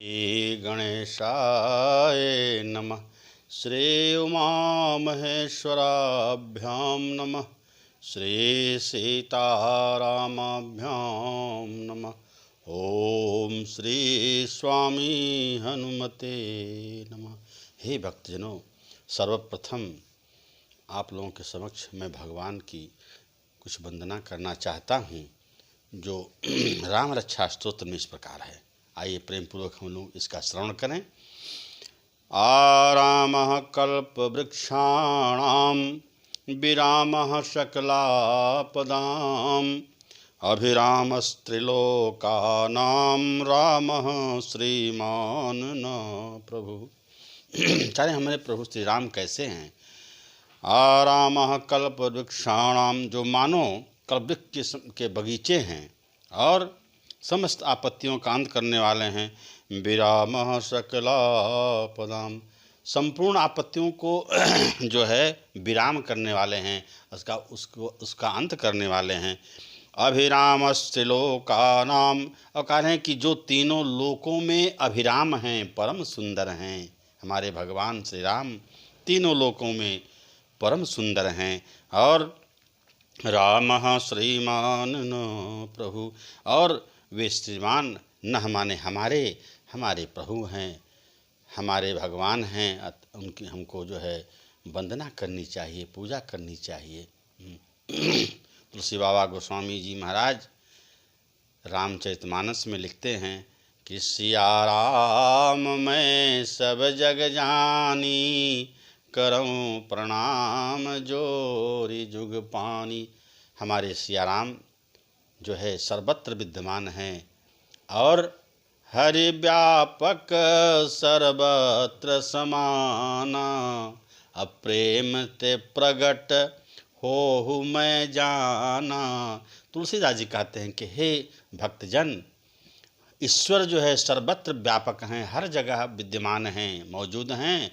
श्री गणेशाय नमः। श्री उमामहेश्वराभ्यां नमः। श्री सीतारामाभ्यां नमः। ओम श्री स्वामी हनुमते नमः। हे भक्तजनों, सर्वप्रथम आप लोगों के समक्ष मैं भगवान की कुछ वंदना करना चाहता हूँ, जो राम रक्षा स्तोत्र में इस प्रकार है। आइए प्रेम पूर्वक हम लोग इसका श्रवण करें। आरामः कल्पवृक्षाणां विरामः सकलापदाम् अभिरामस्त्रिलोकानां रामः श्रीमान न प्रभु। चाहे हमारे प्रभु श्री राम कैसे हैं। आरामः कल्पवृक्षाणां, जो मानो कल्पवृक्ष के बगीचे हैं और समस्त आपत्तियों का अंत करने वाले हैं। विरामः सकलापदाम, संपूर्ण आपत्तियों को जो है विराम करने वाले हैं, उसका अंत करने वाले हैं। अभिरामस्त्रिलोकानाम, और कह रहे हैं कि जो तीनों लोकों में अभिराम हैं, परम सुंदर हैं। हमारे भगवान श्री राम तीनों लोकों में परम सुंदर हैं। और रामः श्रीमान न प्रभु, और वे श्रीमान न माने हमारे प्रभु हैं, हमारे भगवान हैं। उनकी हमको जो है वंदना करनी चाहिए, पूजा करनी चाहिए। तुलसी बाबा गोस्वामी जी महाराज रामचरितमानस में लिखते हैं कि सिया राम मैं सब जग जानी, करऊं प्रणाम जोरी जुग पानी। हमारे सिया राम जो है सर्वत्र विद्यमान हैं और हरि व्यापक सर्वत्र समाना, अप्रेम ते प्रगट हो मैं जाना। तुलसीदास जी कहते हैं कि हे भक्तजन, ईश्वर जो है सर्वत्र व्यापक हैं, हर जगह विद्यमान हैं, मौजूद हैं।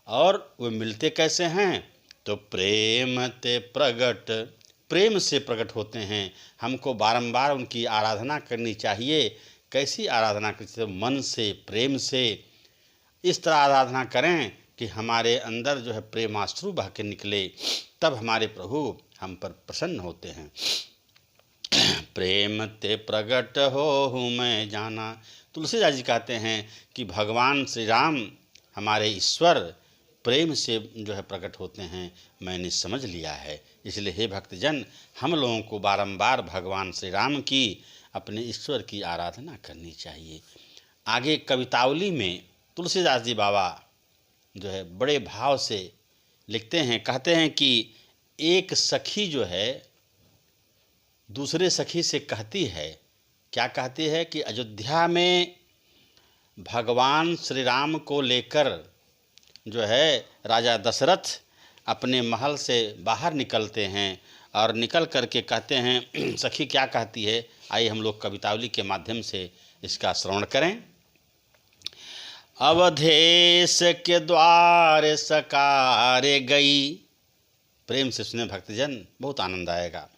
और वे मिलते कैसे हैं? तो प्रेम ते प्रगट, प्रेम से प्रकट होते हैं। हमको बारंबार उनकी आराधना करनी चाहिए। कैसी आराधना करनी चाहिए? मन से, प्रेम से। इस तरह आराधना करें कि हमारे अंदर जो है प्रेमाश्रु बह के निकले, तब हमारे प्रभु हम पर प्रसन्न होते हैं। प्रेम ते प्रगट हो मैं जाना। तुलसीदास जी कहते हैं कि भगवान श्री राम हमारे ईश्वर प्रेम से जो है प्रकट होते हैं, मैंने समझ लिया है। इसलिए हे भक्तजन, हम लोगों को बारंबार भगवान श्री राम की, अपने ईश्वर की आराधना करनी चाहिए। आगे कवितावली में तुलसीदास जी बाबा जो है बड़े भाव से लिखते हैं, कहते हैं कि एक सखी जो है दूसरे सखी से कहती है, क्या कहती है कि अयोध्या में भगवान श्री राम को लेकर जो है राजा दशरथ अपने महल से बाहर निकलते हैं और निकल करके कहते हैं, सखी क्या कहती है, आइए हम लोग कवितावली के माध्यम से इसका श्रवण करें। अवधेश के द्वार सकारे गई, प्रेम से सुने भक्तजन, बहुत आनंद आएगा।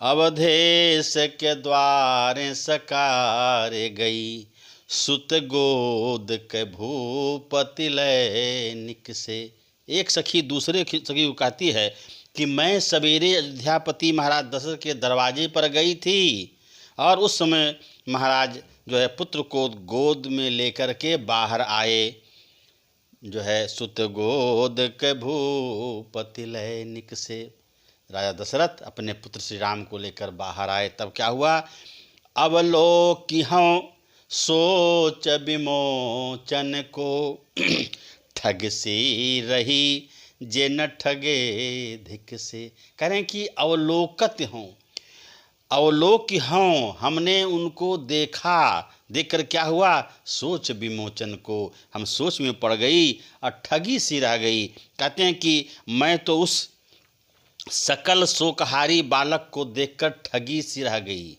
अवधेश के द्वार सकारे गई, सुत गोद के भूपति लय निकसे। एक सखी दूसरे सखी को कहती है कि मैं सवेरे अयोध्यापति महाराज दशरथ के दरवाजे पर गई थी और उस समय महाराज जो है पुत्र को गोद में लेकर के बाहर आए। जो है सुत गोद के भूपति लय निकसे, राजा दशरथ अपने पुत्र श्री राम को लेकर बाहर आए। तब क्या हुआ? अवलोकिहं सोच विमोचन को, ठग सी रही जे न ठगे धिक से। कह रहे हैं कि अवलोकत हों, अवलोक हों, हमने उनको देखा, देखकर क्या हुआ? सोच विमोचन को, हम सोच में पड़ गई और ठगी सी रह गई। कहते हैं कि मैं तो उस सकल शोकहारी बालक को देखकर ठगी सी रह गई।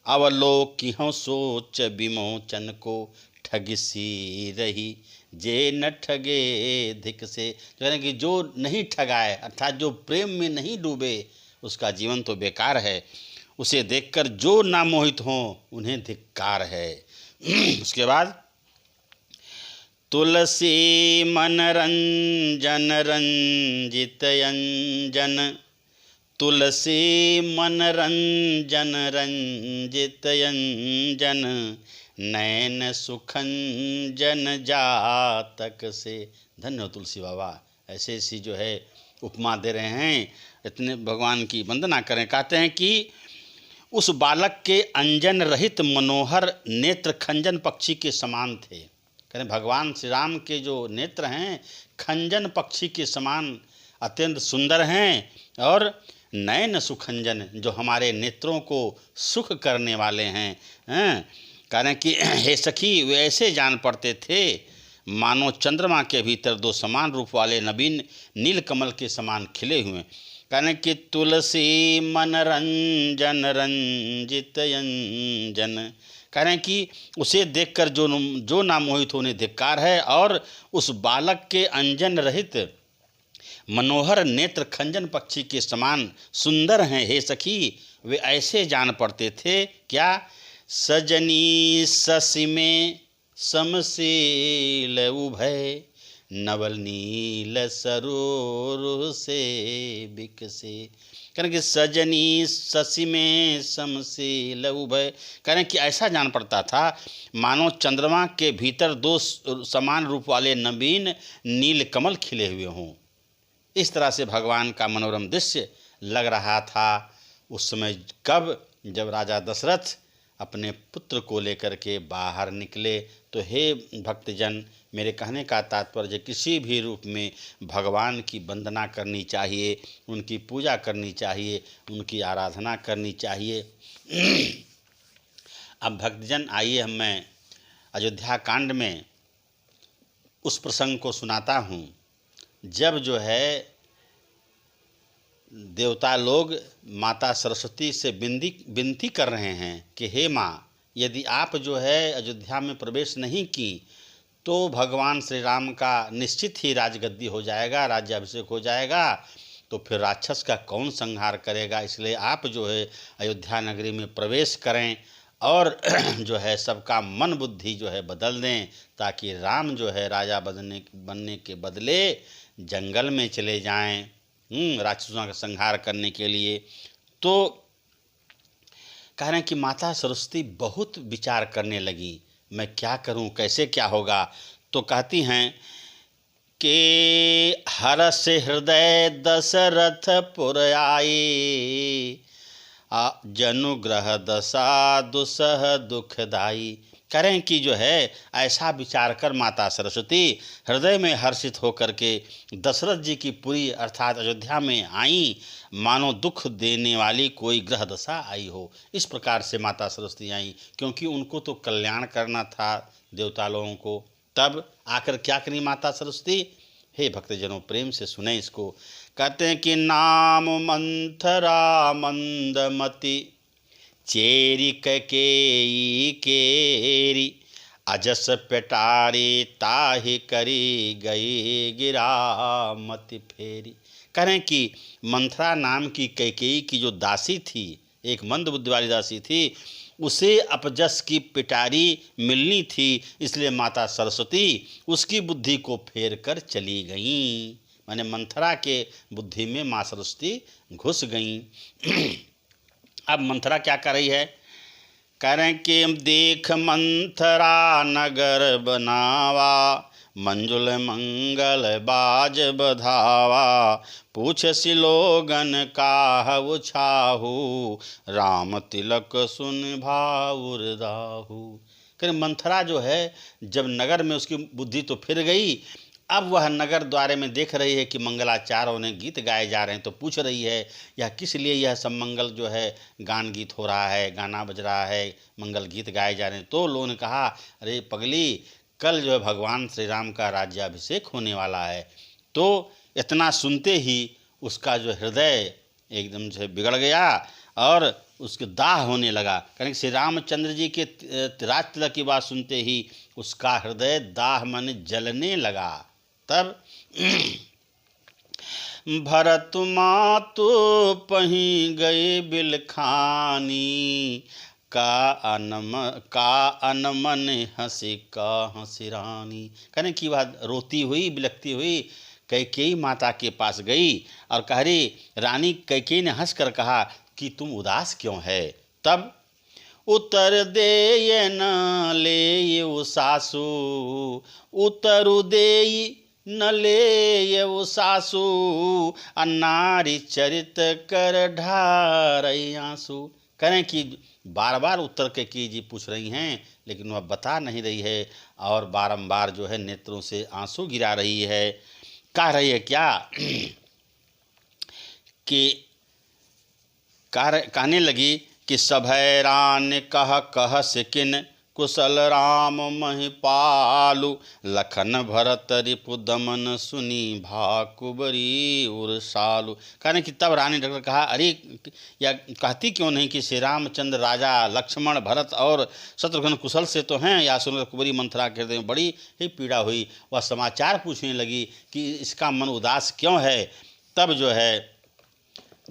अवलोकिहं सोच विमोचन को, ठग सी रही जे न ठगे धिक से। जो है कि जो नहीं ठगाए, अर्थात जो प्रेम में नहीं डूबे, उसका जीवन तो बेकार है। उसे देखकर जो नामोहित हों, उन्हें धिक्कार है। उसके बाद तुलसी मन रंजन रंजित अंजन, तुलसी मन रंजन रंजित अंजन, नैन सुखंजन जातक से। धन्य हो तुलसी बाबा, ऐसे ऐसी जो है उपमा दे रहे हैं। इतने भगवान की वंदना करें। कहते हैं कि उस बालक के अंजन रहित मनोहर नेत्र खंजन पक्षी के समान थे। कहते भगवान श्री राम के जो नेत्र हैं खंजन पक्षी के समान अत्यंत सुंदर हैं, और नयन सुखंजन जो हमारे नेत्रों को सुख करने वाले हैं। कारण कि हे सखी, वे ऐसे जान पड़ते थे मानो चंद्रमा के भीतर दो समान रूप वाले नवीन नील कमल के समान खिले हुए। कारण कि तुलसी मन रंजन रंजित अंजन, कारण कि उसे देखकर जो नामोहित होने धिक्कार है, और उस बालक के अंजन रहित मनोहर नेत्र खंजन पक्षी के समान सुंदर हैं। हे सखी, वे ऐसे जान पड़ते थे क्या? सजनी शशि में समशील उभय, नवल नील सरोरुह से बिकसे। कारण कि सजनी शशि में समशील उभय, कारण कि ऐसा जान पड़ता था मानो चंद्रमा के भीतर दो समान रूप वाले नवीन नील कमल खिले हुए हों। इस तरह से भगवान का मनोरम दृश्य लग रहा था उस समय। कब? जब राजा दशरथ अपने पुत्र को लेकर के बाहर निकले। तो हे भक्तजन, मेरे कहने का तात्पर्य किसी भी रूप में भगवान की वंदना करनी चाहिए, उनकी पूजा करनी चाहिए, उनकी आराधना करनी चाहिए। अब भक्तजन आइए, मैं अयोध्या कांड में उस प्रसंग को सुनाता हूँ जब जो है देवता लोग माता सरस्वती से विनती कर रहे हैं कि हे माँ, यदि आप जो है अयोध्या में प्रवेश नहीं की तो भगवान श्री राम का निश्चित ही राजगद्दी हो जाएगा, राज्याभिषेक हो जाएगा, तो फिर राक्षस का कौन संहार करेगा। इसलिए आप जो है अयोध्या नगरी में प्रवेश करें और जो है सबका मन बुद्धि जो है बदल दें, ताकि राम जो है राजा बनने के बदले जंगल में चले जाएं राक्षसों का संहार करने के लिए। तो कह रहे हैं कि माता सरस्वती बहुत विचार करने लगी, मैं क्या करूं, कैसे क्या होगा। तो कहती हैं कि हरष हृदय दशरथ पुर आए, जनुग्रह दशा दुसह दुखदाई। करें कि जो है ऐसा विचार कर माता सरस्वती हृदय में हर्षित होकर के दशरथ जी की पुरी अर्थात अयोध्या में आई, मानो दुख देने वाली कोई ग्रह दशा आई हो। इस प्रकार से माता सरस्वती आई, क्योंकि उनको तो कल्याण करना था देवता लोगों को। तब आकर क्या करी माता सरस्वती? हे भक्तजनों, प्रेम से सुने इसको। कहते हैं कि नाम मंथरा मंदमति, चेरी कैकेयी केरी, अजस पेटारी ताहि करी गई गिरामति फेरी। करें कि मंथरा नाम की कैकेयी की जो दासी थी, एक मंद बुद्धि वाली दासी थी, उसे अपजस की पिटारी मिलनी थी, इसलिए माता सरस्वती उसकी बुद्धि को फेर कर चली गईं। माने मंथरा के बुद्धि में माँ सरस्वती घुस गईं। अब मंथरा क्या कर रही है? कह रहे हैं कि देख मंथरा नगर बनावा, मंजुल मंगल बाज बधावा, पूछ सिलोगन काहु छाहू, राम तिलक सुन भाउर दाहू। कह रहे मंथरा जो है जब नगर में उसकी बुद्धि तो फिर गई, अब वह नगर द्वारे में देख रही है कि मंगलाचार उन्हें गीत गाए जा रहे हैं, तो पूछ रही है यह किस लिए यह सब मंगल जो है गान गीत हो रहा है, गाना बज रहा है, मंगल गीत गाए जा रहे हैं। तो लोगों ने कहा, अरे पगली, कल जो है भगवान श्री राम का राज्याभिषेक होने वाला है। तो इतना सुनते ही उसका जो हृदय एकदम से बिगड़ गया और उसके दाह होने लगा। कारण श्री रामचंद्र जी के राज तिलक की बात सुनते ही उसका हृदय दाह मन जलने लगा। तब भरत मातु पही गए बिलखानी, का अनमन हंसी का हंसी रानी। कहने की बात, रोती हुई बिलखती हुई कैकेयी माता के पास गई और कह रही, रानी कैकेयी ने हंसकर कहा कि तुम उदास क्यों है। तब उतर दे ये न ले ये वो सासू, उतरु दे न ले ये वो सासू, नारी चरित कर ढार आंसू। करें कि बार बार उत्तर कैकेयी जी पूछ रही हैं, लेकिन वह बता नहीं रही है और बारंबार जो है नेत्रों से आंसू गिरा रही है। कह रही है क्या कि कहने लगी कि सभय रान कह सिकिन, कुशल राम महिपालु, लखन भरत रिपु दमन सुनी भाकुबरी उर्सालु। कहने कि तब रानी डॉक्टर कहा, अरे या कहती क्यों नहीं कि श्री रामचंद्र राजा लक्ष्मण भरत और शत्रुघ्न कुशल से तो हैं। या सुनकर कुबरी मंथरा के हृदय में बड़ी ही पीड़ा हुई। वह समाचार पूछने लगी कि इसका मन उदास क्यों है। तब जो है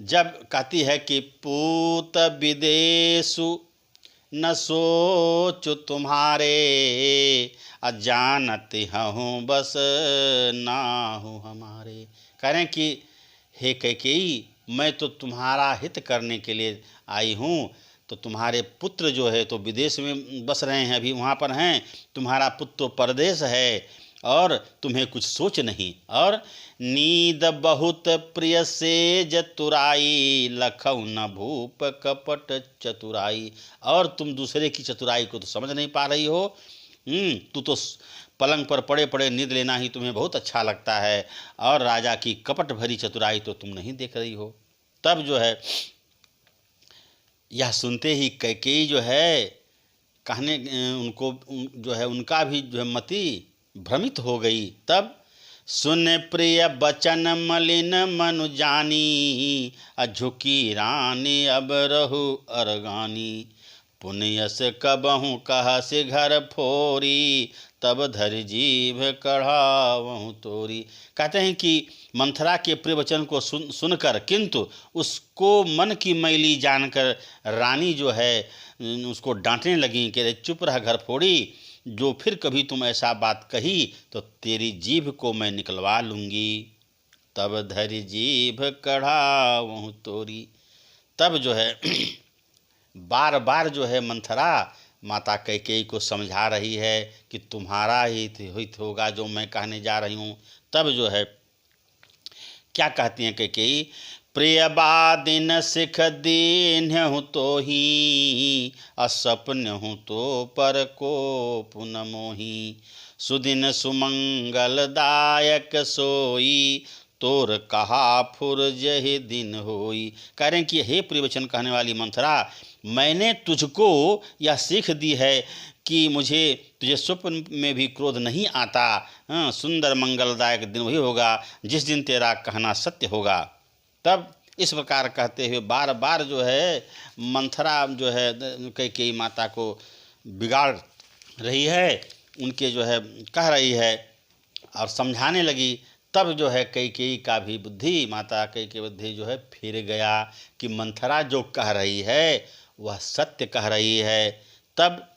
जब कहती है कि पूत विदेशु न सोचु तुम्हारे, अजानती हूँ बस नाहु हमारे। कह रहे हैं कि हे कैकेयी, मैं तो तुम्हारा हित करने के लिए आई हूँ। तो तुम्हारे पुत्र जो है तो विदेश में बस रहे हैं, अभी वहाँ पर हैं। तुम्हारा पुत्र तो परदेश है और तुम्हें कुछ सोच नहीं। और नींद बहुत प्रिय से जतुराई, लखऊ न भूप कपट चतुराई। और तुम दूसरे की चतुराई को तो समझ नहीं पा रही हो। तू तो पलंग पर पड़े पड़े नींद लेना ही तुम्हें बहुत अच्छा लगता है, और राजा की कपट भरी चतुराई तो तुम नहीं देख रही हो। तब जो है यह सुनते ही कैकेयी जो है कहने उनको जो है उनका भी जो है मति भ्रमित हो गई। तब सुन प्रिय बचन मलिन मनु जानी, झुकी रानी अब रहु अरगानी, पुण्यस कबहु कह से घर फोरी, तब धर जीभ कढ़ावहु तोरी। कहते हैं कि मंथरा के प्रिय वचन को सुनकर किंतु उसको मन की मैली जानकर रानी जो है उसको डांटने लगी कि चुप रह घर फोड़ी, जो फिर कभी तुम ऐसा बात कही तो तेरी जीभ को मैं निकलवा लूँगी। तब धरी जीभ कढ़ावहु तोरी। तब जो है बार बार जो है मंथरा माता कैकेयी को समझा रही है कि तुम्हारा ही हित होगा जो मैं कहने जा रही हूँ। तब जो है क्या कहती हैं कैकेयी, प्रिय बादिन सिख दीन हूँ तो ही, असपन हूँ तो पर को पुन मोही, सुदिन सुमंगल दायक सोई, तोर कहा फुर जहि दिन होई। कह रहे हैं कि हे प्रियवचन कहने वाली मंथरा, मैंने तुझको यह सीख दी है कि मुझे तुझे स्वप्न में भी क्रोध नहीं आता। सुंदर मंगलदायक दिन वही होगा जिस दिन तेरा कहना सत्य होगा। तब इस प्रकार कहते हुए बार बार जो है मंथरा जो है कैकेयी माता को बिगाड़ रही है, उनके जो है कह रही है और समझाने लगी। तब जो है कैकेयी का भी बुद्धि, माता कैकेयी बुद्धि जो है फिर गया कि मंथरा जो कह रही है वह सत्य कह रही है। तब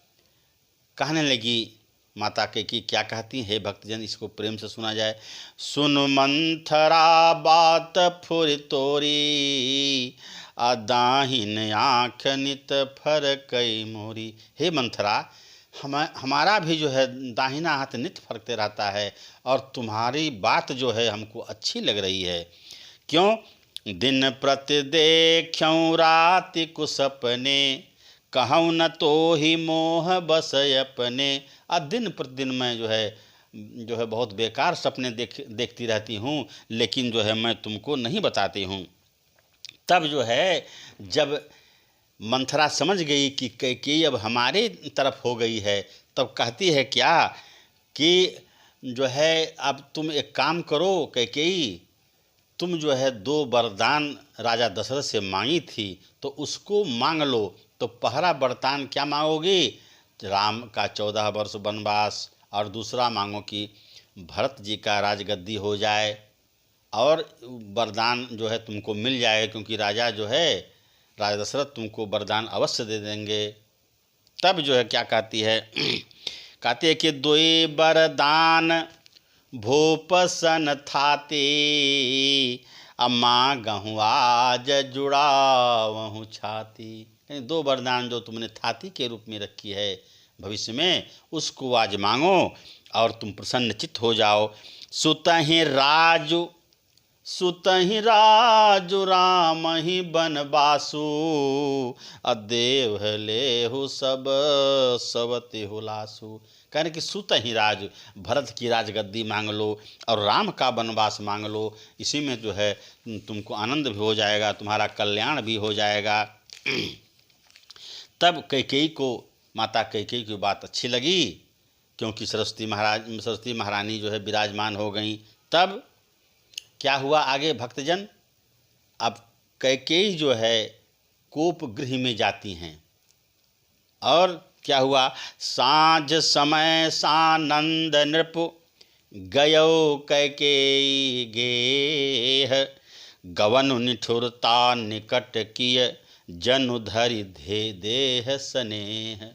कहने लगी माता कैकेयी, क्या कहती है भक्तजन, इसको प्रेम से सुना जाए। सुन मंथरा बात फुर तोरी, दाहिन आँख नित फरकई मोरी। हे मंथरा, हमारा भी जो है दाहिना हाथ नित फरकते रहता है और तुम्हारी बात जो है हमको अच्छी लग रही है। क्यों? दिन प्रति देखूं राति कुसपने, कहूँ न तो ही मोह बस अपने। दिन प्रतिदिन मैं जो है बहुत बेकार सपने देखती रहती हूँ, लेकिन जो है मैं तुमको नहीं बताती हूँ। तब जो है जब मंथरा समझ गई कि कैकेयी अब हमारे तरफ हो गई है, तब कहती है क्या कि जो है अब तुम एक काम करो कैकेयी, तुम जो है 2 वरदान राजा दशरथ से मांगी थी तो उसको मांग लो। तो पहला वरदान क्या मांगोगी? राम का 14 वर्ष वनवास, और दूसरा मांगो कि भरत जी का राजगद्दी हो जाए, और वरदान जो है तुमको मिल जाए, क्योंकि राजा जो है राजा दशरथ तुमको वरदान अवश्य दे देंगे। तब जो है क्या कहती है, कहती है कि दोई बरदान भूप सन थाती, अम्मा गहूँ आज जुड़ावहूँ छाती। यानी दो वरदान जो तुमने थाती के रूप में रखी है भविष्य में, उसको आज मांगो और तुम प्रसन्नचित्त हो जाओ। सुतहि राजु सुतहि राजु राम ही बनवासु, अदेव लेहु सब सवति हुलासु। कहने कि सुत ही राज, भरत की राजगद्दी मांग लो और राम का वनवास मांग लो, इसी में जो है तुमको आनंद भी हो जाएगा, तुम्हारा कल्याण भी हो जाएगा। तब कैकेयी को, माता कैकेयी की बात अच्छी लगी, क्योंकि सरस्वती महारानी जो है विराजमान हो गई। तब क्या हुआ आगे भक्तजन, अब कैकेयी जो है कोप गृह में जाती हैं और क्या हुआ, सांझ समय सानंद नृप गयो कैकेयी गेह, गवन निठुरता निकट किय जनु धरि देह स्नेह।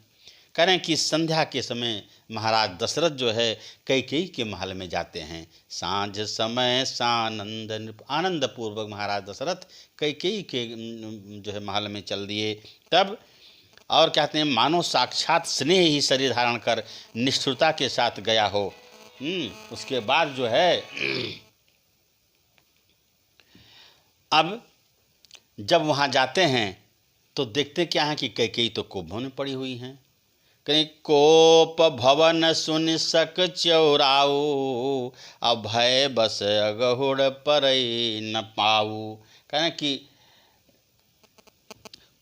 करें कि संध्या के समय महाराज दशरथ जो है कैकेयी के महल में जाते हैं। सांझ समय सानंद नृप, आनंद पूर्वक महाराज दशरथ कैकेयी के जो है महल में चल दिए। तब और कहते हैं मानो साक्षात स्नेह ही शरीर धारण कर निष्ठुरता के साथ गया हो। उसके बाद जो है अब जब वहाँ जाते हैं तो देखते क्या है कि कैकेयी तो कोप भवन में पड़ी हुई हैं। कहीं कोप भवन सुन सक चौराऊ, अभय बस अगहुड़ परई न पाऊ। कहने कि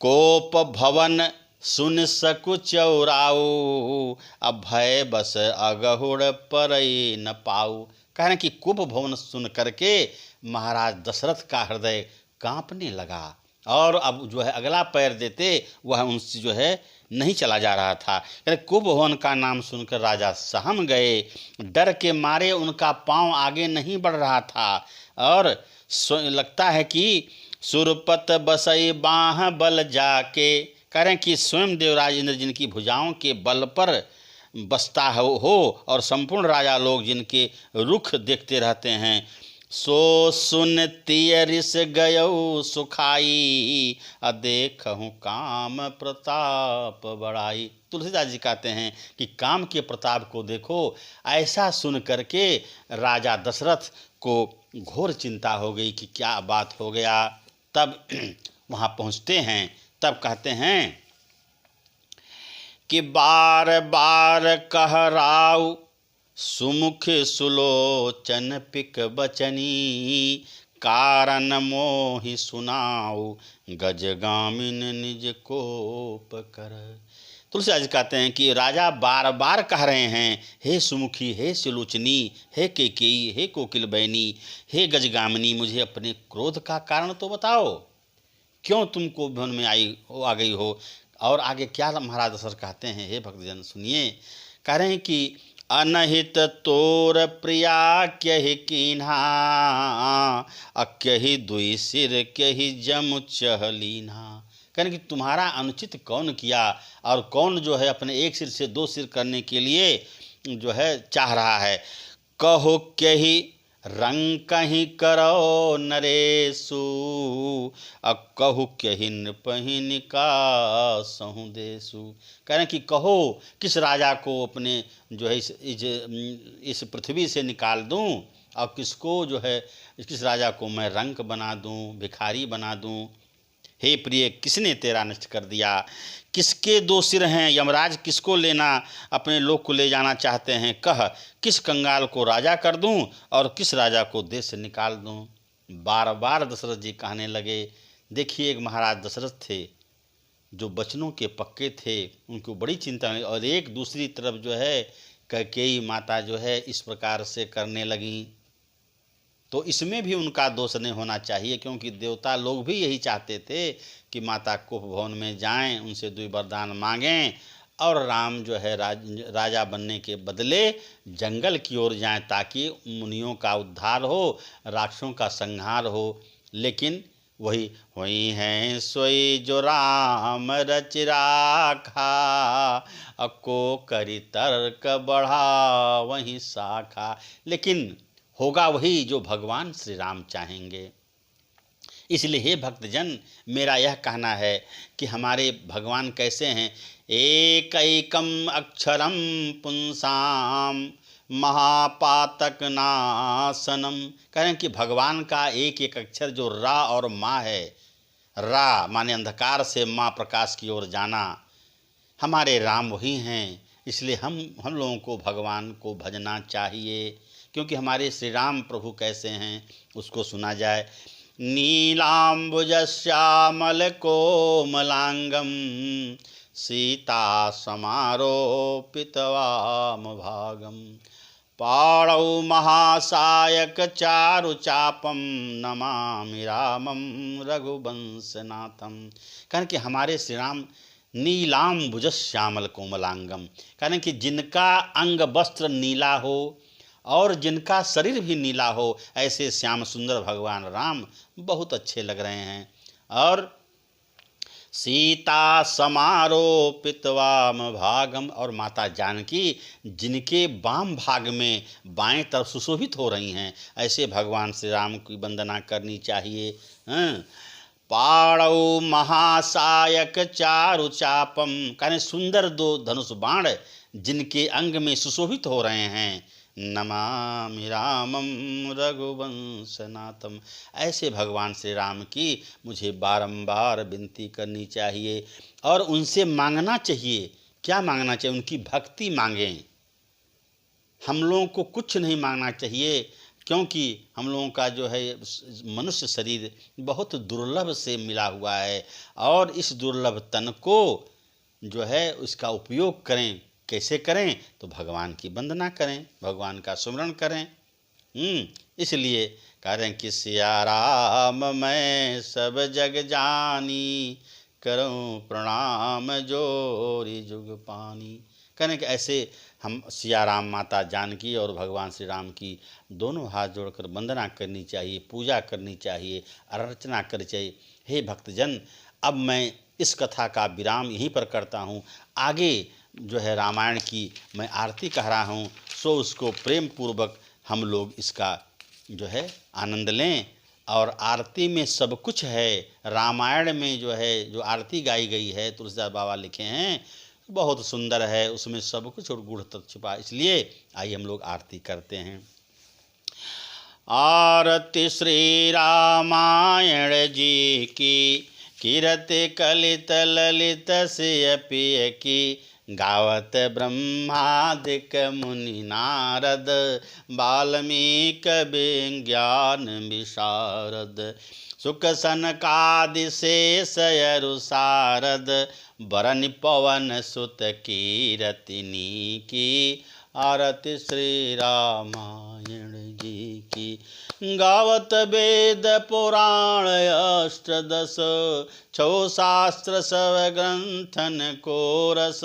कोप भवन सुन सकु चौराऊ, अभय बस अगहुड़ परई न पाऊ। कहने कि कोप भवन सुन करके महाराज दशरथ का हृदय कांपने लगा और अब जो है अगला पैर देते वह उनसे जो है नहीं चला जा रहा था। कोप भवन का नाम सुनकर राजा सहम गए, डर के मारे उनका पांव आगे नहीं बढ़ रहा था और लगता है कि सुरपत बसई बाह बल जाके। कह रहे हैं कि स्वयं देवराज इंद्र जिनकी भुजाओं के बल पर बसता हो और संपूर्ण राजा लोग जिनके रुख देखते रहते हैं, सो सुन तियरिस गयौ सुखाई, देखहूँ काम प्रताप बढ़ाई। तुलसीदास जी कहते हैं कि काम के प्रताप को देखो। ऐसा सुन करके राजा दशरथ को घोर चिंता हो गई कि क्या बात हो गया। तब वहाँ पहुँचते हैं, तब कहते हैं कि बार बार कह राउ सुमुख सुलोचन पिक बचनी, कारण मोहि सुनाऊ गजगामिन निज कोप कर। तुलसीदास जी कहते हैं कि राजा बार बार कह रहे हैं, हे सुमुखी, हे सुलोचनी, हे कैकेयी, हे कोकिल बहनी, हे गजगामिनी, मुझे अपने क्रोध का कारण तो बताओ, क्यों तुम कोप भवन में आ गई हो। और आगे क्या महाराज दशरथ कहते हैं, हे भक्तजन सुनिए। कह रहे हैं कि अनहित तोर प्रिया क्यहि कीन्हा, अक्यहि दुई सिर क्यहि जम चहलीन्हा। कहने कि तुम्हारा अनुचित कौन किया और कौन जो है अपने एक सिर से दो सिर करने के लिए जो है चाह रहा है। कहो क्यहि रंग कहीं करो नरेशु, कहु क्यहि नृपहि निकासहु देशु। कह रहे हैं कि कहो किस राजा को अपने जो है इस पृथ्वी से निकाल दूं और किसको जो है किस राजा को मैं रंक बना दूं, भिखारी बना दूं। हे प्रिय, किसने तेरा नष्ट कर दिया। किसके दो सिर हैं, यमराज किसको लेना अपने लोक को ले जाना चाहते हैं। कह किस कंगाल को राजा कर दूं और किस राजा को देश से निकाल दूं। बार बार दशरथ जी कहने लगे। देखिए, एक महाराज दशरथ थे जो बचनों के पक्के थे, उनको बड़ी चिंता हुई और एक दूसरी तरफ जो है कैकेयी माता जो है इस प्रकार से करने लगी। तो इसमें भी उनका दोष नहीं होना चाहिए, क्योंकि देवता लोग भी यही चाहते थे कि माता कोप भवन में जाएं, उनसे दुई वरदान मांगें और राम जो है राजा बनने के बदले जंगल की ओर जाएं, ताकि मुनियों का उद्धार हो, राक्षसों का संहार हो। लेकिन वही वही हैं सोई जो राम रच राखा, अको करी तर्क बढ़ा वही शाखा। लेकिन होगा वही जो भगवान श्री राम चाहेंगे। इसलिए हे भक्तजन, मेरा यह कहना है कि हमारे भगवान कैसे हैं। एकैकम अक्षरम पुंसाम महापातक नाशनम। कह रहे हैं कि भगवान का एक एक अक्षर जो रा और माँ है, रा माने अंधकार से माँ प्रकाश की ओर जाना, हमारे राम वही हैं। इसलिए हम लोगों को भगवान को भजना चाहिए, क्योंकि हमारे श्री राम प्रभु कैसे हैं उसको सुना जाए। नीलाम्बुजश्यामल कोमलांगम सीता समारोपित वाम भागम, पाणौ महासायक चारु चापम नमामि रामम रघुवंशनाथम। कारण कि हमारे श्री राम नीलाम्बुज श्यामल कोमलांगम, कारण कि जिनका अंग वस्त्र नीला हो और जिनका शरीर भी नीला हो, ऐसे श्याम सुंदर भगवान राम बहुत अच्छे लग रहे हैं। और सीता समारोपित वाम भागम, और माता जानकी जिनके वाम भाग में बाएं तरफ सुशोभित हो रही हैं, ऐसे भगवान श्री राम की वंदना करनी चाहिए। पाणौ महासायक चारु चापम, कहने सुंदर दो धनुष बाण जिनके अंग में सुशोभित हो रहे हैं, नमामि रामम रघुवंशनाथम। ऐसे भगवान श्री राम की मुझे बारंबार विनती करनी चाहिए और उनसे मांगना चाहिए। क्या मांगना चाहिए? उनकी भक्ति मांगें। हम लोगों को कुछ नहीं मांगना चाहिए, क्योंकि हम लोगों का जो है मनुष्य शरीर बहुत दुर्लभ से मिला हुआ है, और इस दुर्लभ तन को जो है उसका उपयोग करें। कैसे करें? तो भगवान की वंदना करें, भगवान का सुमिरन करें। इसलिए कह रहे हैं कि सिया राम मैं सब जग जानी, करूं प्रणाम जोरी जुग पानी। कहने कि ऐसे हम सिया राम, माता जानकी और भगवान श्री राम की दोनों हाथ जोड़कर वंदना करनी चाहिए, पूजा करनी चाहिए, अर्चना करनी चाहिए। हे भक्तजन, अब मैं इस कथा का विराम यहीं पर करता हूँ। आगे जो है रामायण की मैं आरती कह रहा हूँ, सो उसको प्रेम पूर्वक हम लोग इसका जो है आनंद लें। और आरती में सब कुछ है। रामायण में जो है जो आरती गाई गई है, तुलसीदास बाबा लिखे हैं, बहुत सुंदर है, उसमें सब कुछ और गूढ़ तत्व छिपा। इसलिए आइए हम लोग आरती करते हैं। आरती श्री रामायण जी की, कीरति कलित ललित सिय पिय की, गावत ब्रह्मादिक मुनि नारद, वाल्मीक विज्ञान विशारद, सुख सनकादि शेष यरु सारद, बरन पवन सुत कीरतिनी की, आरती श्री रामायण जी की। गावत वेद पुराण अष्टदश, छो शास्त्र सब ग्रंथन को रस,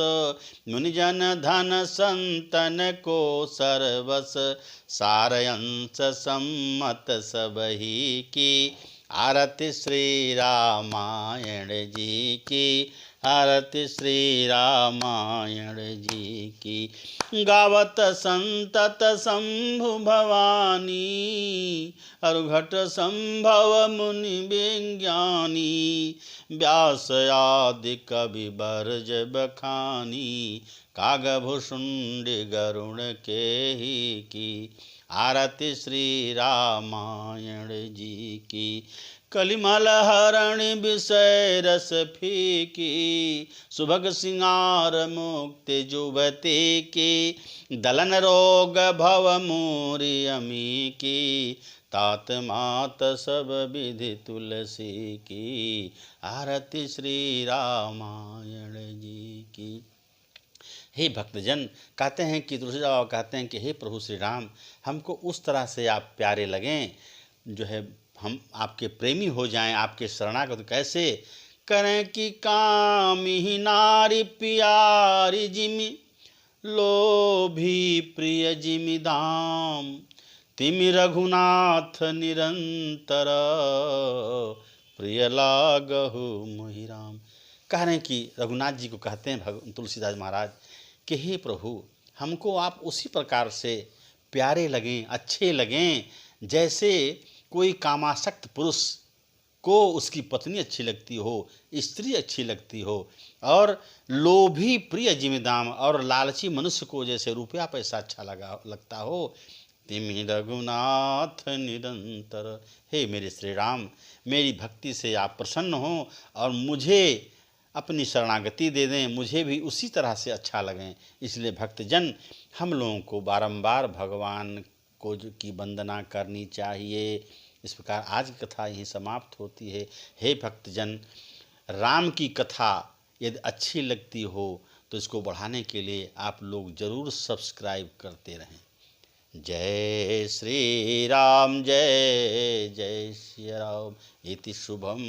मुनिजन धन संतन को सर्वस, सारयंस सम्मत सबही की, आरती श्री रामायण जी की, आरती श्री रामायण जी की। गावत संतत शंभु भवानी, अरुघट संभव मुनि विज्ञानी, व्यास आदि कवि बरज बखानी, कागभूषुंड गरुण के ही की, आरती श्री रामायण जी की। कलिमल हरण विषय रस फीकी, सुभग सिंगार मुक्ति जुबती की, दलन रोग भव मूरी अमी की, तात मात सब विधि तुलसी की, आरती श्री रामायण जी की। हे भक्तजन, कहते हैं कि तुलसीदास बाबा कहते हैं कि हे प्रभु श्री राम, हमको उस तरह से आप प्यारे लगें, जो है हम आपके प्रेमी हो जाएं, आपके शरणागत। कैसे करें कि कामिही नारी प्यारी जिमि, लोभी प्रिय जिमि धाम, तिमि रघुनाथ निरंतर, प्रिय लागहु मोहि राम। कह रहे हैं कि रघुनाथ जी को कहते हैं तुलसीदास महाराज कि हे प्रभु, हमको आप उसी प्रकार से प्यारे लगें, अच्छे लगें, जैसे कोई कामासक्त पुरुष को उसकी पत्नी अच्छी लगती हो, स्त्री अच्छी लगती हो, और लोभी प्रिय जिमिदाम, और लालची मनुष्य को जैसे रुपया पैसा अच्छा लगता हो, तिमि रघुनाथ निरंतर। हे मेरे श्री राम, मेरी भक्ति से आप प्रसन्न हो और मुझे अपनी शरणागति दे दें, मुझे भी उसी तरह से अच्छा लगें। इसलिए भक्तजन, हम लोगों को बारंबार भगवान को की वंदना करनी चाहिए। इस प्रकार आज की कथा यहीं समाप्त होती है। हे भक्तजन, राम की कथा यदि अच्छी लगती हो तो इसको बढ़ाने के लिए आप लोग ज़रूर सब्सक्राइब करते रहें। जय श्री राम, जय जय श्री राम। इति शुभम।